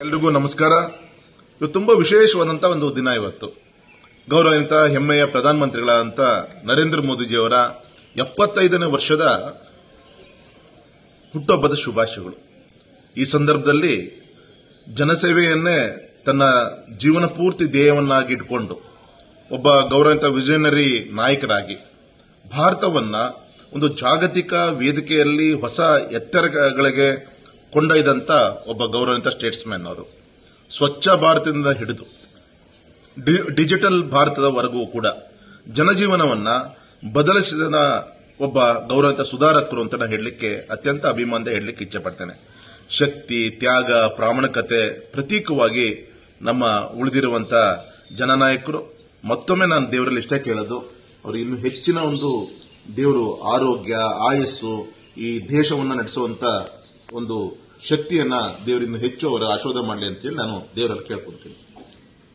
ಎಲ್ರಿಗೂ ನಮಸ್ಕಾರ. ಇದು ತುಂಬಾ ವಿಶೇಷವಾದಂತಹ ಒಂದು ದಿನ. ಇವತ್ತು ಗೌರವಾನ್ವಿತ ಹೆಮ್ಮೆಯ ಪ್ರಧಾನಮಂತ್ರಿಗಳಾದಂಥ ನರೇಂದ್ರ ಮೋದಿಜಿಯವರ 75ನೇ ವರ್ಷದ ಹುಟ್ಟುಹಬ್ಬದ ಶುಭಾಶಯಗಳು. ಈ ಸಂದರ್ಭದಲ್ಲಿ ಜನಸೇವೆಯನ್ನೇ ತನ್ನ ಜೀವನ ಪೂರ್ತಿ ಧ್ಯೇಯವನ್ನಾಗಿಟ್ಟುಕೊಂಡು ಒಬ್ಬ ಗೌರವಾನ್ವಿತ ವಿಷನರಿ ನಾಯಕರಾಗಿ ಭಾರತವನ್ನ ಒಂದು ಜಾಗತಿಕ ವೇದಿಕೆಯಲ್ಲಿ ಹೊಸ ಎತ್ತರಗಳಿಗೆ ಕೊಂಡೊಯ್ದಂತ ಒಬ್ಬ ಗೌರವಾನ್ವಿತ ಸ್ಟೇಟ್ಸ್ಮನ್ ಅವರು. ಸ್ವಚ್ಛ ಭಾರತದಿಂದ ಹಿಡಿದು ಡಿಜಿಟಲ್ ಭಾರತದವರೆಗೂ ಕೂಡ ಜನಜೀವನವನ್ನ ಬದಲಿಸಿದ ಒಬ್ಬ ಗೌರವಾನ್ವಿತ ಸುಧಾರಕರು ಅಂತ ನಾನು ಹೇಳಲಿಕ್ಕೆ ಅತ್ಯಂತ ಅಭಿಮಾನದ ಹೇಳಲಿಕ್ಕೆ ಇಚ್ಛೆ ಪಡ್ತೇನೆ. ಶಕ್ತಿ, ತ್ಯಾಗ, ಪ್ರಾಮಾಣಿಕತೆ ಪ್ರತೀಕವಾಗಿ ನಮ್ಮ ಉಳಿದಿರುವಂತ ಜನನಾಯಕರು. ಮತ್ತೊಮ್ಮೆ ನಾನು ದೇವರಲ್ಲಿ ಇಷ್ಟ ಕೇಳೋದು, ಅವರು ಇನ್ನು ಹೆಚ್ಚಿನ ಒಂದು ದೇವರು ಆರೋಗ್ಯ, ಆಯಸ್ಸು, ಈ ದೇಶವನ್ನ ನಡೆಸುವಂತ ಒಂದು ಶಕ್ತಿಯನ್ನ ದೇವರಿನ್ನು ಹೆಚ್ಚು ಅವರ ಆಶೀರ್ವಾದ ಮಾಡಲಿ ಅಂತೇಳಿ ನಾನು ದೇವರಲ್ಲಿ ಕೇಳ್ಕೊಂತೀನಿ.